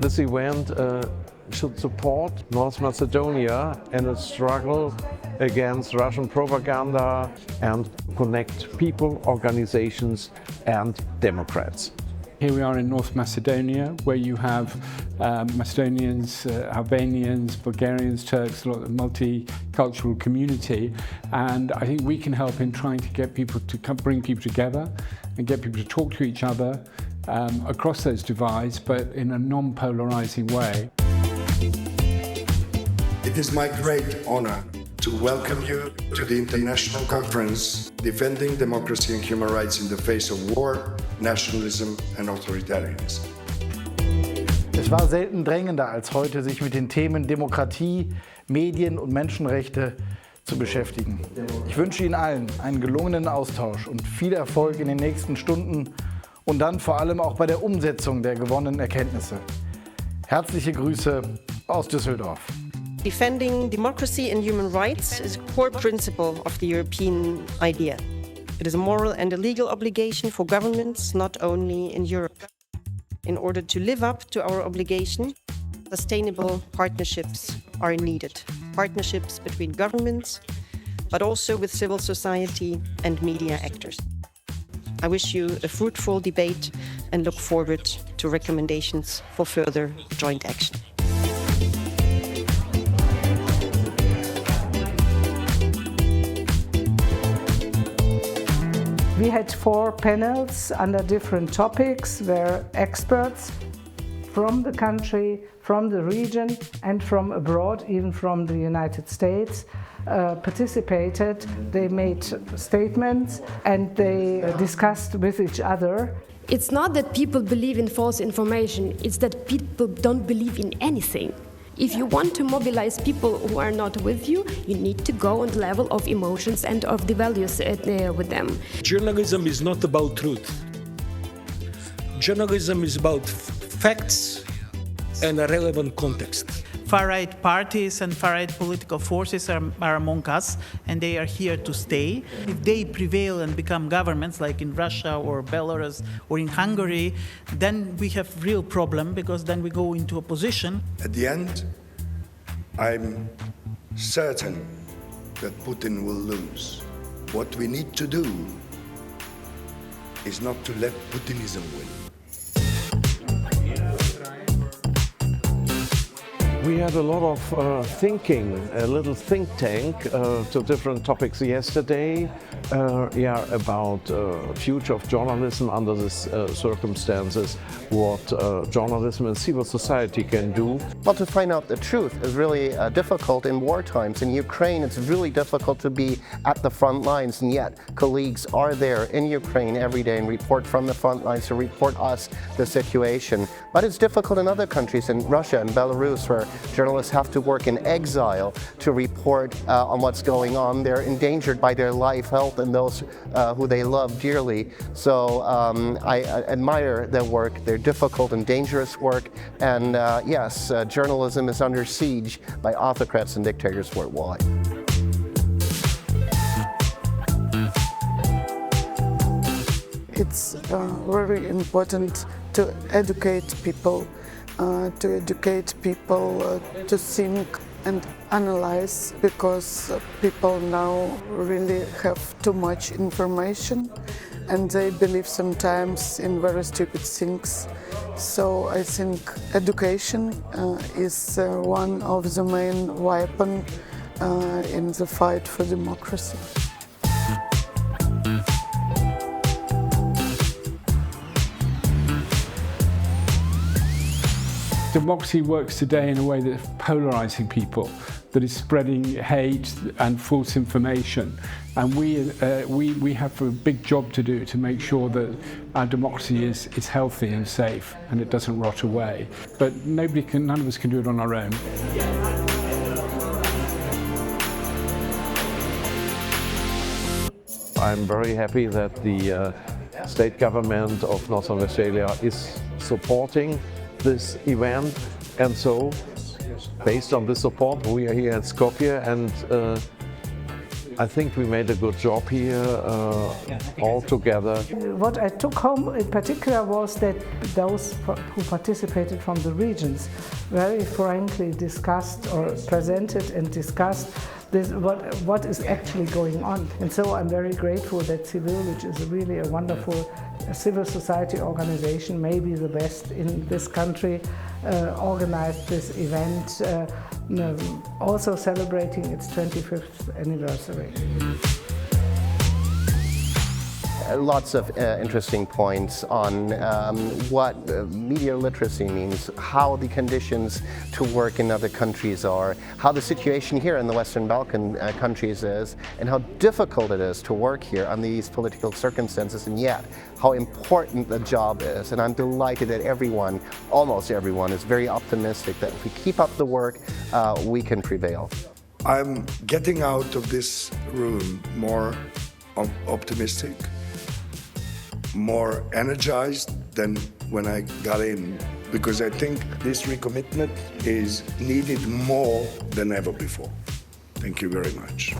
This event should support North Macedonia in its struggle against Russian propaganda and connect people, organizations and Democrats. Here we are in North Macedonia, where you have Macedonians, Albanians, Bulgarians, Turks, a lot of multicultural community, and I think we can help in trying to get people to bring people together and get people to talk to each other across those divides, but in a non-polarizing way. It is my great honor to welcome you to the international conference Defending Democracy and Human Rights in the Face of War, Nationalism and Authoritarianism. Es war selten drängender als heute, sich mit den Themen Demokratie, Medien und Menschenrechte zu beschäftigen. Ich wünsche Ihnen allen einen gelungenen Austausch und viel Erfolg in den nächsten Stunden und dann vor allem auch bei der Umsetzung der gewonnenen Erkenntnisse. Herzliche Grüße aus Düsseldorf. Defending democracy and human rights is a core principle of the European idea. It is a moral and a legal obligation for governments, not only in Europe. In order to live up to our obligation, sustainable partnerships are needed. Partnerships between governments, but also with civil society and media actors. I wish you a fruitful debate and look forward to recommendations for further joint action. We had 4 panels under different topics where experts from the country, from the region and from abroad, even from the United States, participated. They made statements and they discussed with each other. It's not that people believe in false information, it's that people don't believe in anything. If you want to mobilize people who are not with you, you need to go on the level of emotions and of the values with them. Journalism is not about truth. Journalism is about facts and a relevant context. Far-right parties and far-right political forces are among us, and they are here to stay. If they prevail and become governments, like in Russia or Belarus or in Hungary, then we have real problem, because then we go into opposition. At the end, I'm certain that Putin will lose. What we need to do is not to let Putinism win. We had a lot of thinking, a little think tank to different topics yesterday. About future of journalism under these circumstances, what journalism and civil society can do. Well, to find out the truth is really difficult in war times. In Ukraine, it's really difficult to be at the front lines, and yet colleagues are there in Ukraine every day and report from the front lines to report us the situation. But it's difficult in other countries, in Russia and Belarus, where journalists have to work in exile to report on what's going on. They're endangered by their life, health, and those who they love dearly. So I admire their work, their difficult and dangerous work. And yes, journalism is under siege by autocrats and dictators worldwide. It's very important to educate people, to think and analyze, because people now really have too much information and they believe sometimes in very stupid things. So I think education is one of the main weapons in the fight for democracy. Democracy works today in a way that's polarizing people, that is spreading hate and false information. And we have a big job to do to make sure that our democracy is healthy and safe and it doesn't rot away. But none of us can do it on our own. I'm very happy that the state government of Northrhine-Westfalia is supporting this event, and so based on this support we are here at Skopje, and I think we made a good job here all together. What I took home in particular was that those who participated from the regions very frankly discussed or presented and discussed what is actually going on. And so I'm very grateful that Civil, which is really a wonderful civil society organization, maybe the best in this country, organized this event, also celebrating its 25th anniversary. Lots of interesting points on what media literacy means, how the conditions to work in other countries are, how the situation here in the Western Balkan countries is, and how difficult it is to work here under these political circumstances, and yet how important the job is. And I'm delighted that everyone, almost everyone, is very optimistic that if we keep up the work, we can prevail. I'm getting out of this room more optimistic, more energized than when I got in, because I think this recommitment is needed more than ever before. Thank you very much.